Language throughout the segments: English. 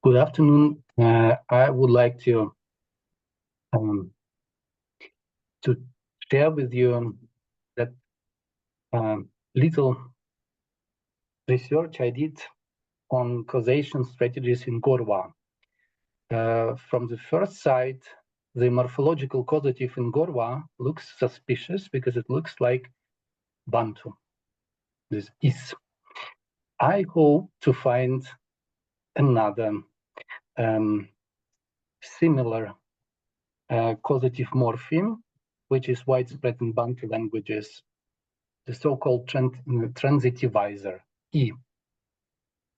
Good afternoon. I would like um, to share with you that little research I did on causation strategies in Gorwaa. From the first sight, the morphological causative in Gorwaa looks suspicious because it looks like Bantu. This is. I hope to find another similar causative morpheme, which is widespread in Bantu languages, the so-called transitivizer, E.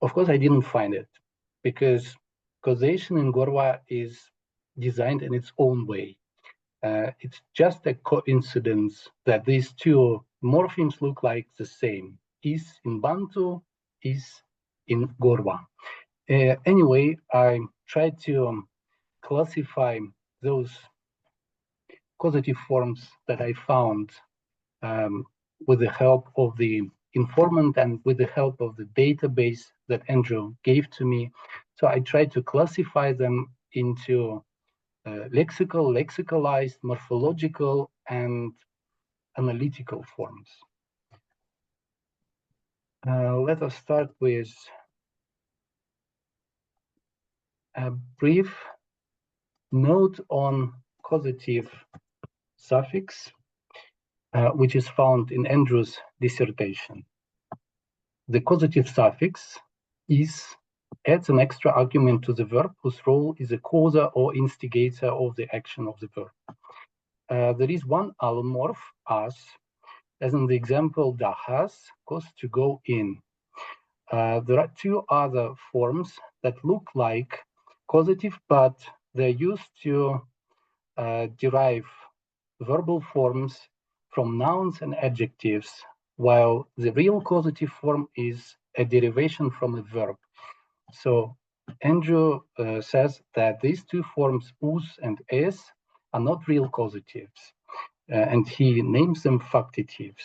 Of course, I didn't find it because causation in Gorwaa is designed in its own way. It's just a coincidence that these two morphemes look like the same. Is in Bantu, is in Gorwaa. Anyway, I tried to classify those causative forms that I found with the help of the informant and with the help of the database that Andrew gave to me. So I tried to classify them into lexical, lexicalized, morphological, and analytical forms. Let us start with a brief note on causative suffix, which is found in Andrew's dissertation. The causative suffix is adds an extra argument to the verb whose role is a causer or instigator of the action of the verb. There is one allomorph, as in the example, da has, goes to go in. There are two other forms that look like causative, but they're used to derive verbal forms from nouns and adjectives, while the real causative form is a derivation from a verb. So Andrew says that these two forms, us and es, are not real causatives, and he names them factitives.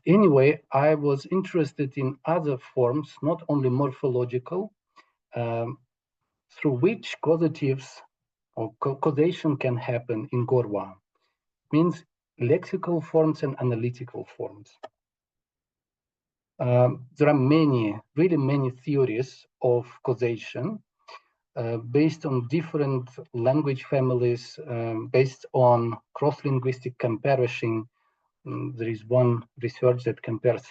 Anyway, I was interested in other forms, not only morphological, through which causatives or causation can happen in Gorwaa. Means lexical forms and analytical forms. There are really many theories of causation based on different language families, based on cross-linguistic comparison. There is one research that compares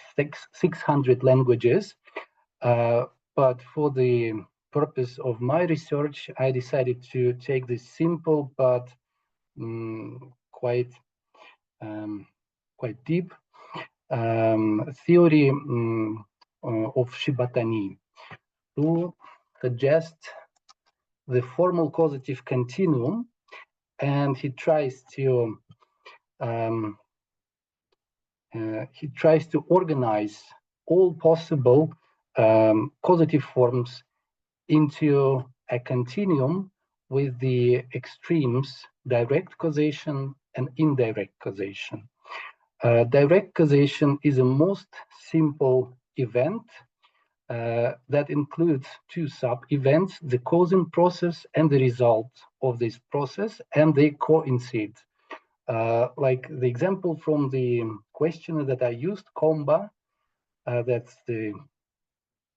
600 languages, but for the purpose of my research, I decided to take this simple but quite deep theory of Shibatani to suggest the formal causative continuum, and he tries to organize all possible causative forms into a continuum with the extremes direct causation and indirect causation. Direct causation is the most simple event that includes two sub-events, the causing process and the result of this process, and they coincide. Like the example from the questionnaire that I used, Comba, that's the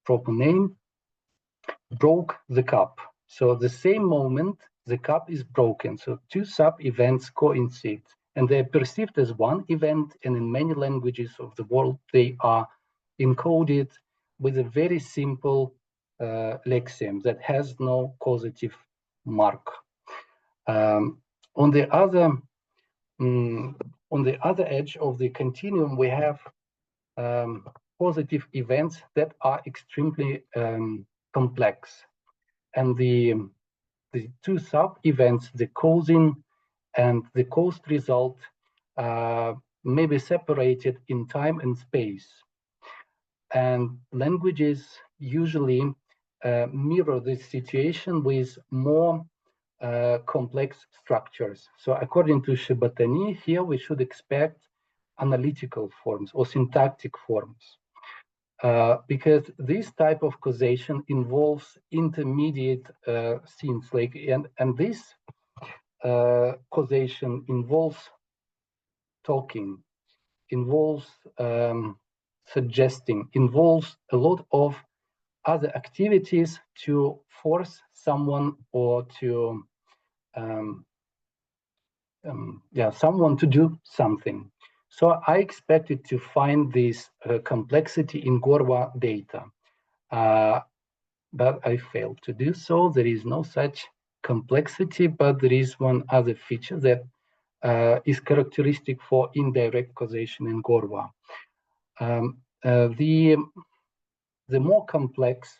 proper name, broke the cup. So the same moment the cup is broken. So two sub-events coincide, and they're perceived as one event, and in many languages of the world, they are encoded with a very simple lexeme that has no causative mark. On the other edge of the continuum, we have causative events that are extremely complex, and the two sub-events, the causing and the caused result, may be separated in time and space. And languages usually mirror this situation with more complex structures. So according to Shibatani, here we should expect analytical forms or syntactic forms. because this type of causation involves intermediate scenes, like and this causation involves talking, involves suggesting, involves a lot of other activities to force someone or to someone to do something. So I expected to find this complexity in Gorwaa data, but I failed to do so. There is no such complexity, but there is one other feature that is characteristic for indirect causation in Gorwaa. The more complex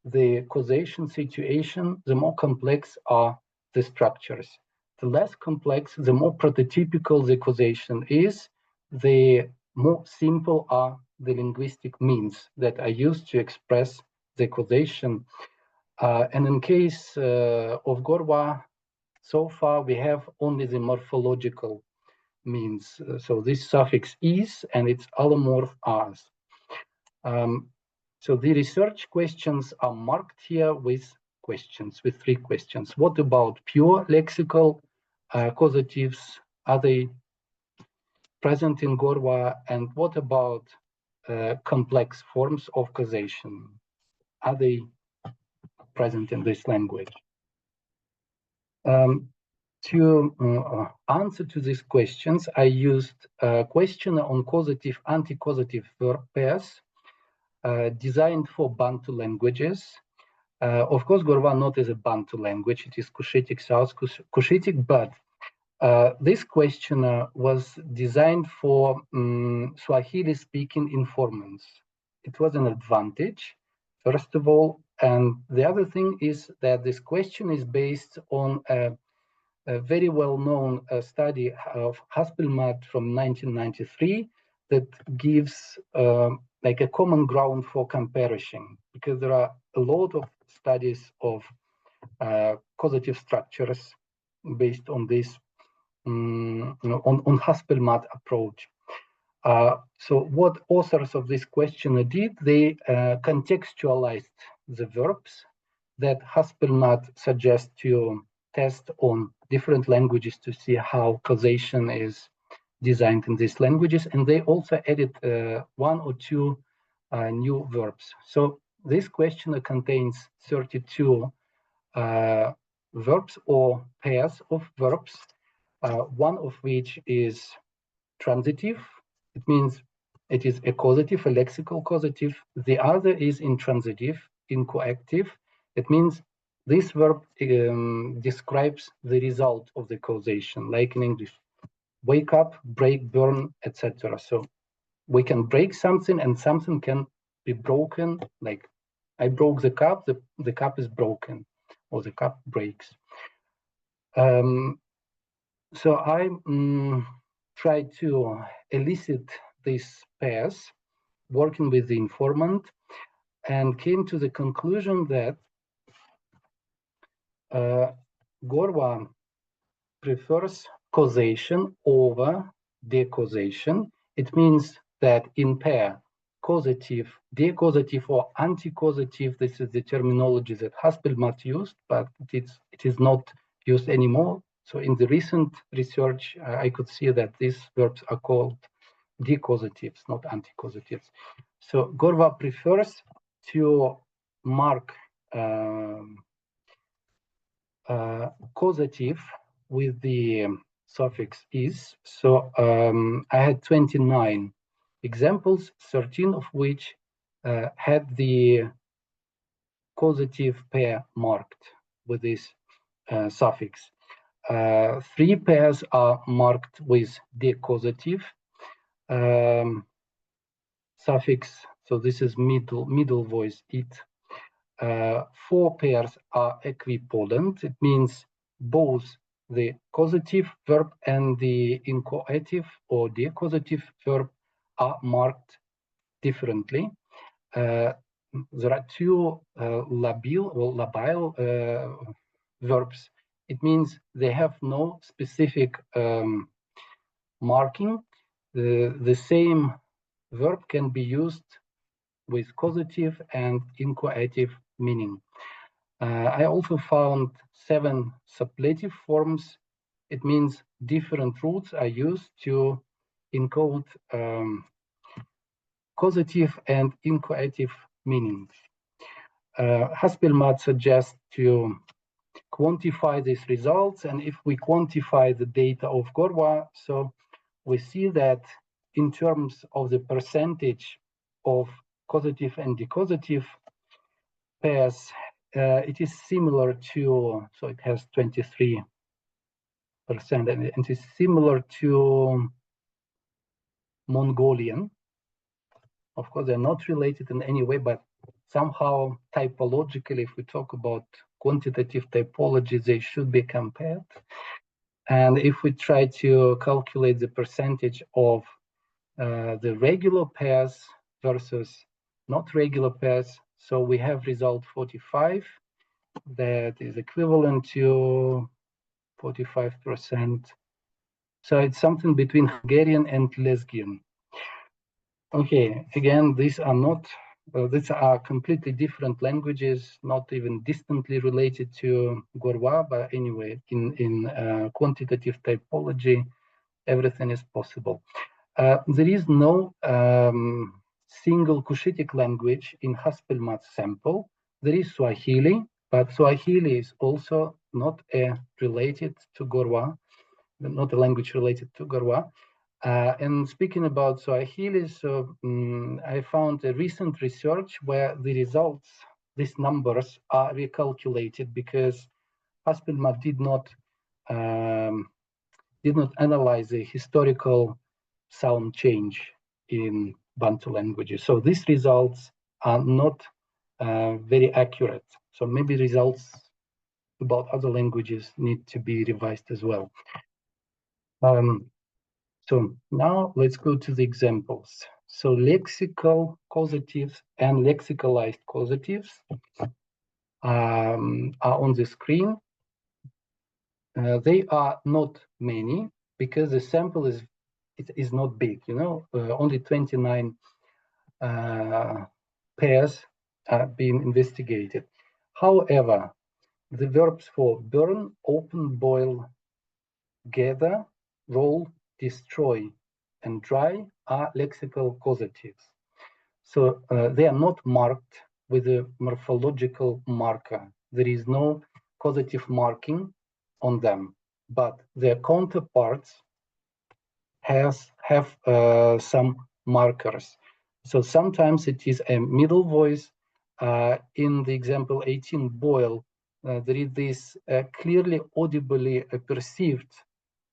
the causation situation, the more complex are the structures. The less complex, the more prototypical the causation is, the more simple are the linguistic means that are used to express the causation. And in case of Gorwaa, so far we have only the morphological means. So this suffix is and its allomorph as. So the research questions are marked here with questions, with 3 questions. What about pure lexical causatives? Are they present in Gorwaa? And what about complex forms of causation? Are they present in this language? To answer to these questions, I used a questionnaire on causative, anti-causative verb pairs designed for Bantu languages. Of course, Gorwaa not as a Bantu language, it is Cushitic, South Cushitic, but this questionnaire was designed for Swahili-speaking informants. It was an advantage, first of all, and the other thing is that this question is based on a very well-known study of Haspelmatt from 1993 that gives like a common ground for comparison, because there are a lot of studies of causative structures based on this, on Haspelmatt approach. So what authors of this questionnaire did, they contextualized the verbs that Haspelmatt suggests to test on different languages to see how causation is designed in these languages, and they also added 1 or 2 new verbs. So this questionnaire contains 32 verbs or pairs of verbs, one of which is transitive. It means it is a causative, a lexical causative. The other is intransitive, incoactive. It means this verb describes the result of the causation, like in English, wake up, break, burn, etc. So we can break something and something can be broken, like I broke the cup, the cup is broken, or the cup breaks. So I tried to elicit these pairs, working with the informant, and came to the conclusion that Gorwaa prefers causation over decausation. It means that in pair, causative, decausative, or anti-causative, this is the terminology that Haspelmatt used, but it is not used anymore. So in the recent research, I could see that these verbs are called decausatives, not anti-causatives. So Gorwaa prefers to mark causative with the suffix is. So I had 29 examples, 13 of which had the causative pair marked with this suffix. 3 pairs are marked with decausative suffix. So this is middle voice it. 4 pairs are equipollent. It means both the causative verb and the incoative or decausative verb are marked differently. There are 2 labile or labile verbs. It means they have no specific marking. The same verb can be used with causative and incoative meaning. I also found 7 suppletive forms. It means different roots are used to encode causative and incoative meanings. Haspelmath suggests to quantify these results, and if we quantify the data of Gorwaa, so we see that in terms of the percentage of causative and decausative pairs, it is similar to, so it has 23%, and it is similar to Mongolian. Of course, they're not related in any way, but somehow typologically, if we talk about quantitative typology, they should be compared. And if we try to calculate the percentage of the regular pairs versus not regular pairs, so we have result 45, that is equivalent to 45%. So it's something between Hungarian and Lesgian. Okay, again, these are completely different languages, not even distantly related to Gorwaa, but anyway, in quantitative typology, everything is possible. There is no single Cushitic language in Haspelmath's sample. There is Swahili, but Swahili is also not related to Gorwaa, not a language related to Gorwaa. And speaking about Swahili, so I found a recent research where the results, these numbers are recalculated because Haspelmath did not analyze the historical sound change in Bantu languages. So these results are not very accurate. So maybe results about other languages need to be revised as well. So now let's go to the examples. So lexical causatives and lexicalized causatives are on the screen. They are not many because the sample is not big, only 29 pairs are being investigated. However, the verbs for burn, open, boil, gather, roll, destroy, and dry are lexical causatives. So they are not marked with a morphological marker. There is no causative marking on them, but their counterparts have some markers. So sometimes it is a middle voice. In the example 18, boil, there is this clearly audibly perceived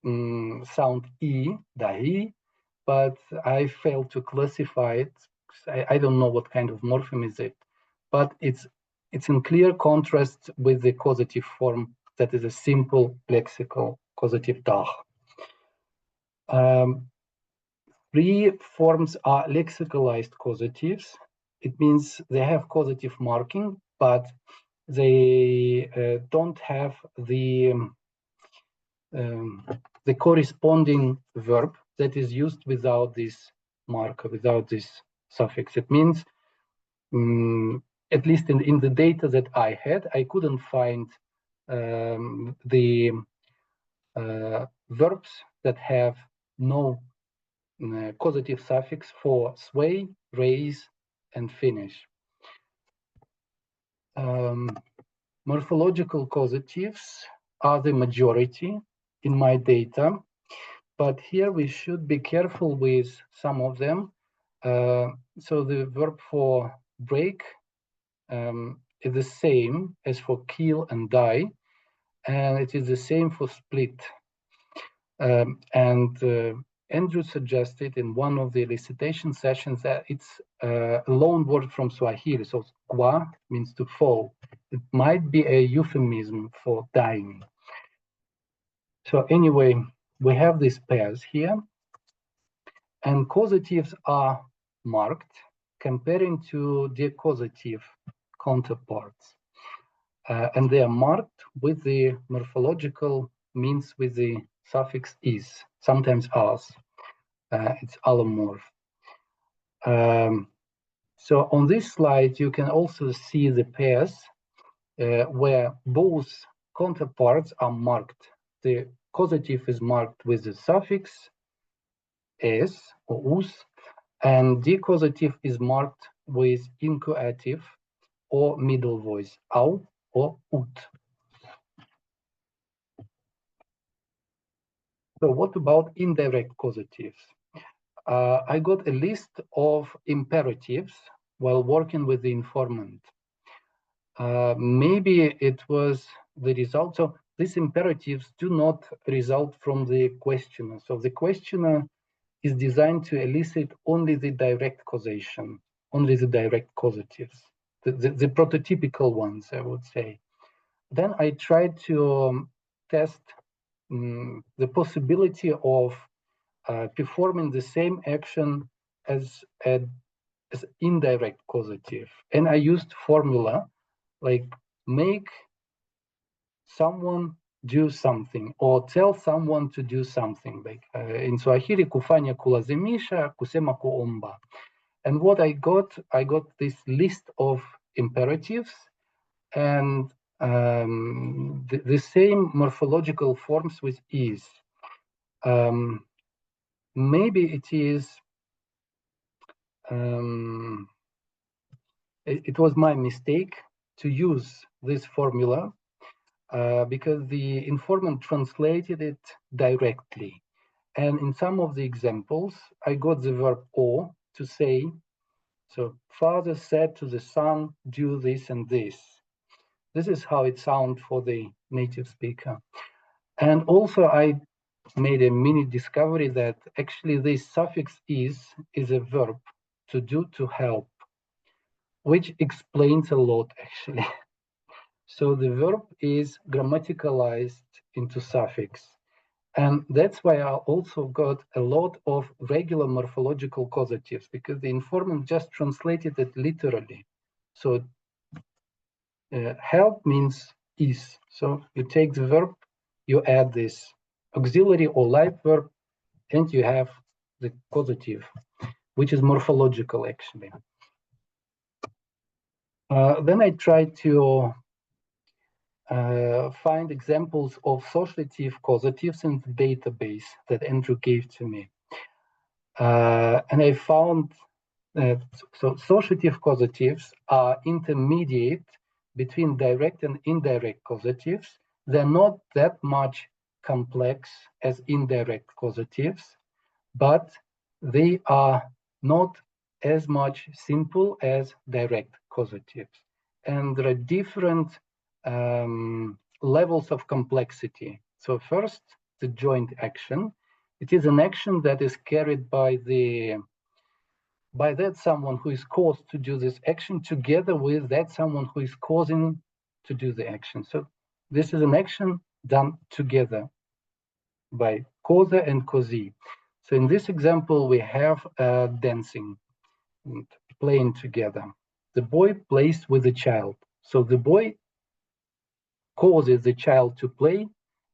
sound E, dahi, but I failed to classify it. I don't know what kind of morpheme is it, but it's in clear contrast with the causative form that is a simple lexical causative dach. 3 forms are lexicalized causatives. It means they have causative marking, but they don't have the corresponding verb that is used without this marker, without this suffix. It means, at least in the data that I had, I couldn't find the verbs that have no causative suffix for sway, raise, and finish. Morphological causatives are the majority in my data, but here we should be careful with some of them. So the verb for break is the same as for kill and die, and it is the same for split. Andrew suggested in one of the elicitation sessions that it's a loan word from Swahili. So kwa means to fall. It might be a euphemism for dying. So anyway, we have these pairs here, and causatives are marked comparing to the causative counterparts. And they are marked with the morphological means with the suffix is, sometimes as. It's allomorph. So on this slide, you can also see the pairs where both counterparts are marked. The causative is marked with the suffix s or us, and the causative is marked with incoative or middle voice, au or ut. So what about indirect causatives? I got a list of imperatives while working with the informant. Maybe it was the result. So these imperatives do not result from the questioner. So the questioner is designed to elicit only the direct causation, only the direct causatives, the prototypical ones, I would say. Then I tried to test the possibility of performing the same action as indirect causative. And I used formula like make someone do something or tell someone to do something. Like in Swahili, kufanya kulazimisha, kusema kuomba. And what I got this list of imperatives and the same morphological forms with is. Maybe it is, it was my mistake to use this formula because the informant translated it directly. And in some of the examples, I got the verb or to say, so father said to the son, do this and this. This is how it sounds for the native speaker. And also I made a mini discovery that actually this suffix is a verb to do, to help, which explains a lot actually. So the verb is grammaticalized into suffix. And that's why I also got a lot of regular morphological causatives because the informant just translated it literally. So help means is. So you take the verb, you add this auxiliary or live verb, and you have the causative, which is morphological actually. Then I tried to find examples of associative causatives in the database that Andrew gave to me. And I found that so associative causatives are intermediate between direct and indirect causatives. They're not that much complex as indirect causatives, but they are not as much simple as direct causatives. And there are different levels of complexity. So first, the joint action. It is an action that is carried by that someone who is caused to do this action together with that someone who is causing to do the action. So this is an action done together by causa and causee. So in this example, we have dancing, and playing together. The boy plays with the child. So the boy causes the child to play,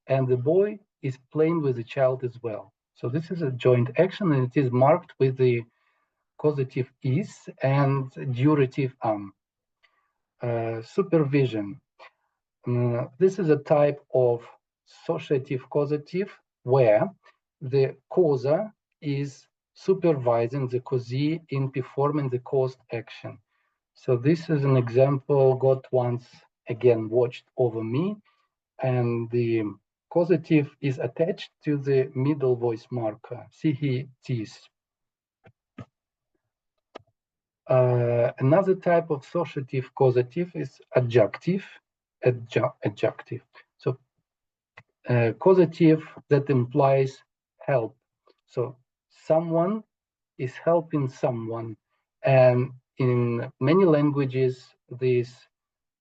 and the boy is playing with the child as well. So this is a joint action, and it is marked with the causative is and durative am. Supervision. This is a type of associative causative where the causa is supervising the causee in performing the caused action. So this is an example got once again watched over me, and the causative is attached to the middle voice marker, see he, tis. Another type of associative causative is adjunctive. So causative that implies help. So someone is helping someone, and in many languages, this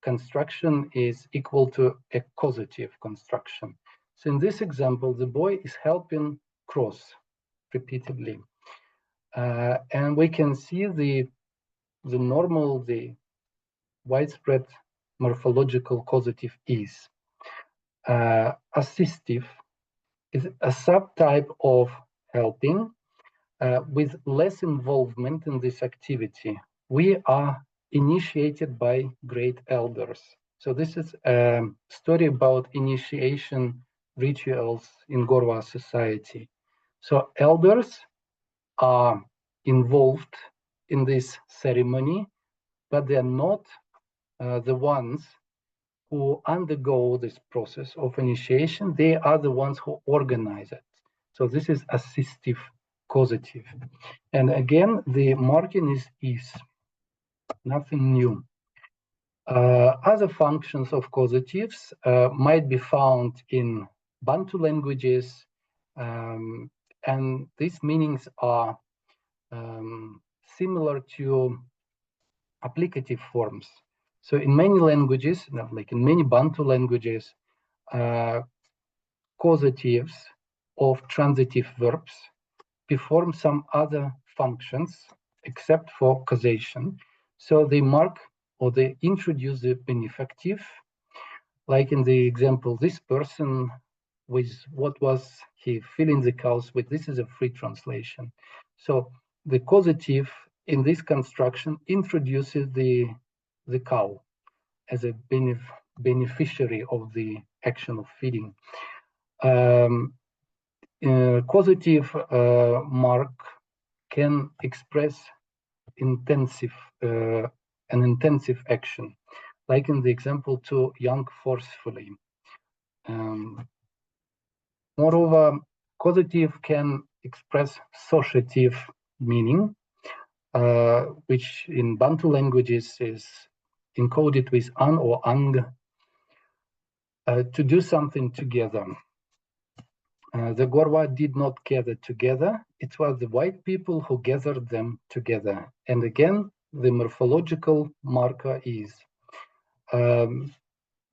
construction is equal to a causative construction. So in this example, the boy is helping cross repeatedly. And we can see the normal, the widespread morphological causative is. Assistive is a subtype of helping with less involvement in this activity. we are initiated by great elders. So this is a story about initiation rituals in Gorwaa society. So elders are involved in this ceremony, but they are not the ones who undergo this process of initiation. They are the ones who organize it. So this is assistive causative. And again, the marking is nothing new. Other functions of causatives might be found in Bantu languages, and these meanings are similar to applicative forms. So in many languages, like in many Bantu languages, causatives of transitive verbs perform some other functions except for causation. So they mark or they introduce the benefactive, like in the example, this person with what was he filling the cows with. This is a free translation. So the causative in this construction introduces the cow as a beneficiary of the action of feeding. Causative mark can express intensive an intensive action, like in the example to young forcefully. Moreover, causative can express associative meaning, which in Bantu languages is encoded with an or ang, to do something together. The Gorwaa did not gather together. It was the white people who gathered them together. And again, the morphological marker is. In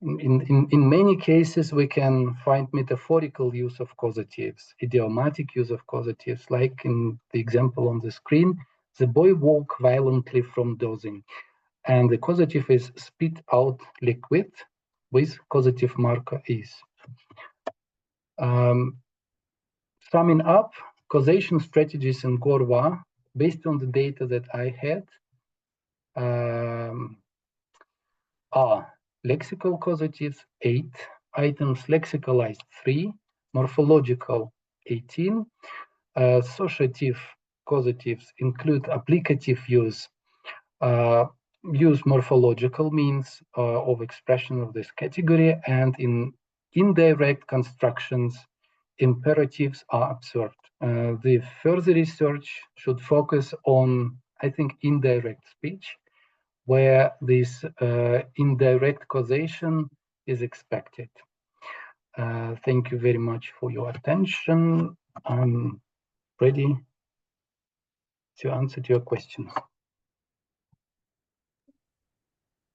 many cases, we can find metaphorical use of causatives, idiomatic use of causatives, like in the example on the screen, the boy woke violently from dozing. And the causative is spit out liquid with causative marker is. Summing up, causation strategies in Gorwaa, based on the data that I had, are lexical causatives 8, items lexicalized 3, morphological 18, associative causatives include applicative use, use morphological means of expression of this category, and in indirect constructions, imperatives are observed. The further research should focus on, I think, indirect speech, where this indirect causation is expected. Thank you very much for your attention. I'm ready to answer to your questions.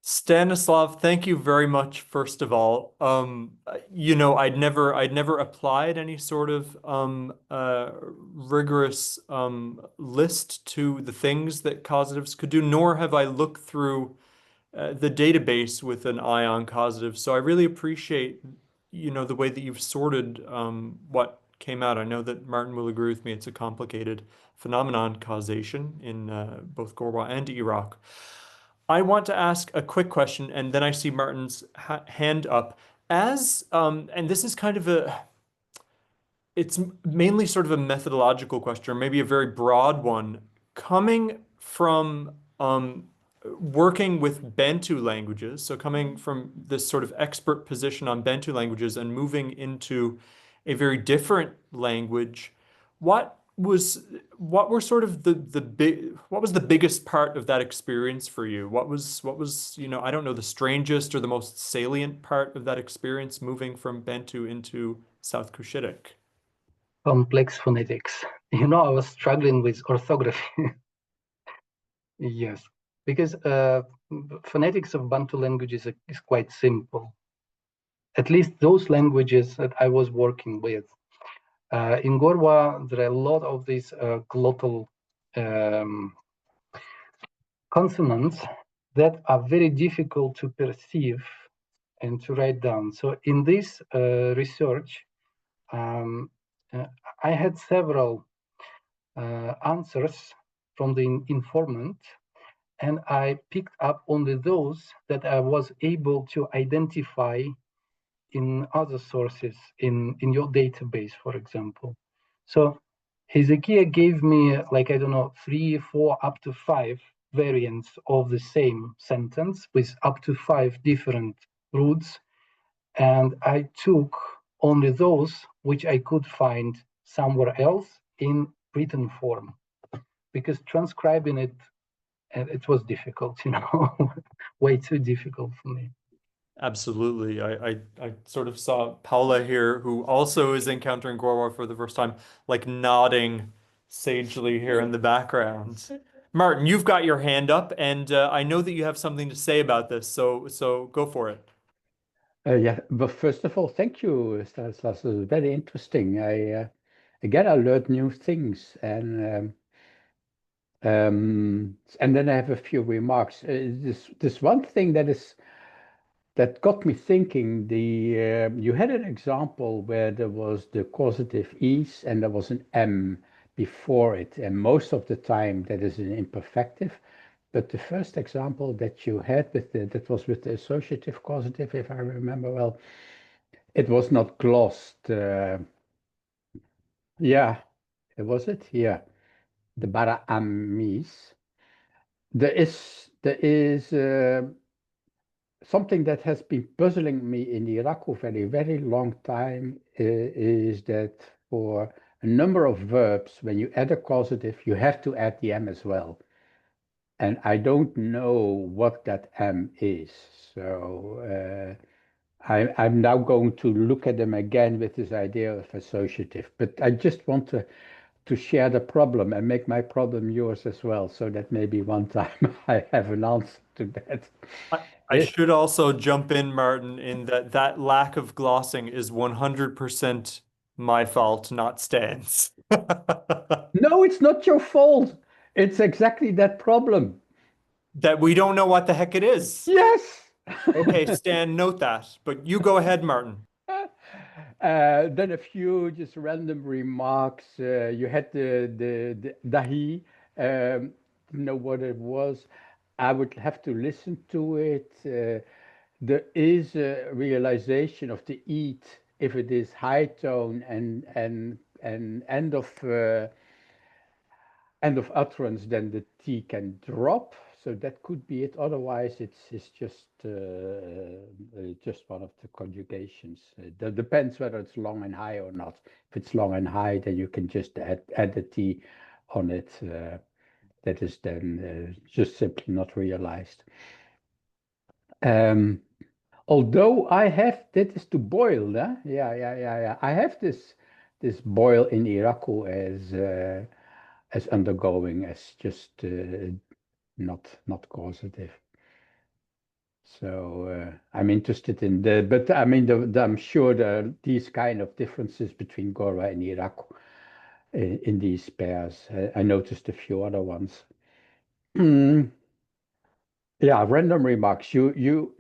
Stanislav, thank you very much, first of all. You know, I'd never applied any sort of rigorous list to the things that causatives could do, nor have I looked through the database with an eye on causatives. So I really appreciate, you know, the way that you've sorted what came out. I know that Martin will agree with me. It's a complicated phenomenon, causation, in both Gorwaa and Iraq. I want to ask a quick question, and then I see Martin's hand up. And this is kind of it's mainly sort of a methodological question, or maybe a very broad one. Coming from working with Bantu languages, so coming from this sort of expert position on Bantu languages and moving into a very different language, what was the biggest part of that experience for you? What was, you know, I don't know, the strangest or the most salient part of that experience moving from Bantu into South Cushitic? Complex phonetics. You know, I was struggling with orthography. Yes, because phonetics of Bantu languages is quite simple. At least those languages that I was working with. In Gorwaa, there are a lot of these glottal consonants that are very difficult to perceive and to write down. So in this research, I had several answers from the informant, and I picked up only those that I was able to identify in other sources in your database, for example. So Hezekiah gave me like, I don't know, 3, 4, up to 5 variants of the same sentence with up to 5 different roots. And I took only those which I could find somewhere else in written form, because transcribing it, it was difficult, way too difficult for me. Absolutely. I sort of saw Paula here, who also is encountering Gorwaa for the first time, like nodding sagely here in the background. Martin, you've got your hand up, and I know that you have something to say about this, so go for it. Yeah, but first of all, thank you, Stanislav. It was very interesting. Again, I learned new things, and then I have a few remarks. This one thing that got me thinking. You had an example where there was the causative is and there was an m before it, and most of the time that is an imperfective. But the first example that you had that was with the associative causative, if I remember well, it was not glossed. Yeah, was it? Yeah, the bara amis. There is something that has been puzzling me in Iraq for a very, very long time, is that for a number of verbs, when you add a causative, you have to add the m as well. And I don't know what that m is. So I'm now going to look at them again with this idea of associative. But I just want to share the problem and make my problem yours as well, so that maybe one time I have an answer to that. I should also jump in, Martin, in that lack of glossing is 100% my fault, not Stan's. No, it's not your fault. It's exactly that problem. That we don't know what the heck it is. Yes. Okay, Stan, note that. But you go ahead, Martin. Then a few just random remarks. You had the dahi. Know what it was. I would have to listen to it. There is a realization of the eat if it is high tone and end of utterance, then the T can drop. So that could be it. Otherwise, it's just one of the conjugations. That depends whether it's long and high or not. If it's long and high, then you can just add the T on it. That is then just simply not realized. Although I have, that is to boil, huh? Yeah. I have this boil in Iraqu as undergoing, as just not causative. So I'm interested in but I mean, I'm sure these kind of differences between Gorwaa and Iraqu in these pairs. I noticed a few other ones. Yeah, random remarks. You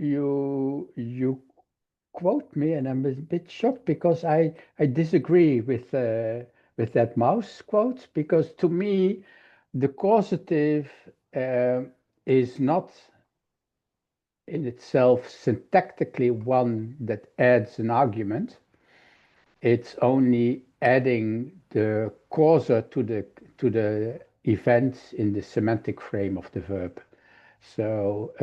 quote me, and I'm a bit shocked because I disagree with that mouse quote, because to me the causative is not in itself syntactically one that adds an argument. It's only adding the causa to the events in the semantic frame of the verb. So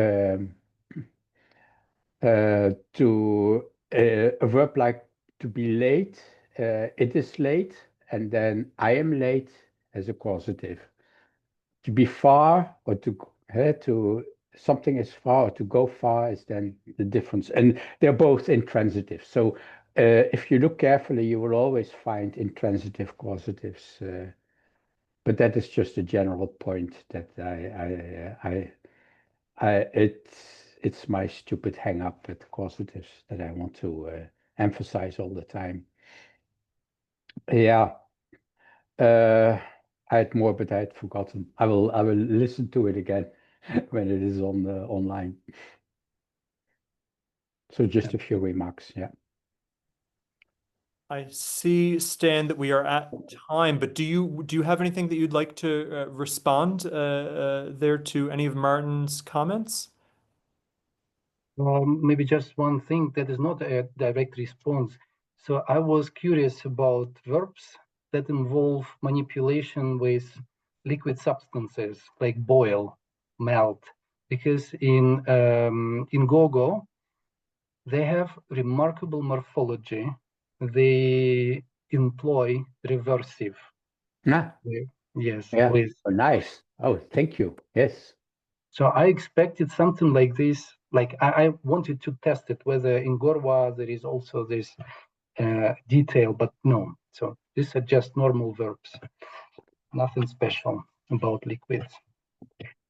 to a verb like to be late, it is late, and then I am late as a causative. To be far or to something is far or to go far is then the difference, and they're both intransitive. So if you look carefully, you will always find intransitive causatives. But that is just a general point that it's my stupid hang up with causatives that I want to emphasize all the time. Yeah. I had more, but I had forgotten. I will listen to it again when it is on online. So just a few remarks, yeah. I see, Stan, that we are at time, but do you have anything that you'd like to respond there to any of Martin's comments? Maybe just one thing that is not a direct response. So I was curious about verbs that involve manipulation with liquid substances like boil, melt, because in Gogo they have remarkable morphology. They employ reversive. Ah, Yes, yeah. with. Oh, nice. Oh, thank you. Yes. So I expected something like this. Like I wanted to test it whether in Gorwaa there is also this detail, but no. So these are just normal verbs, nothing special about liquids.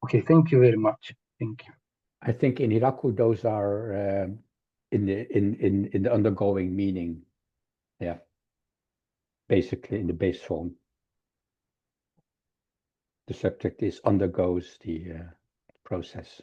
Okay, thank you very much. Thank you. I think in Hiraku those are in the undergoing meaning. Yeah. Basically in the base form. The subject is undergoes the process.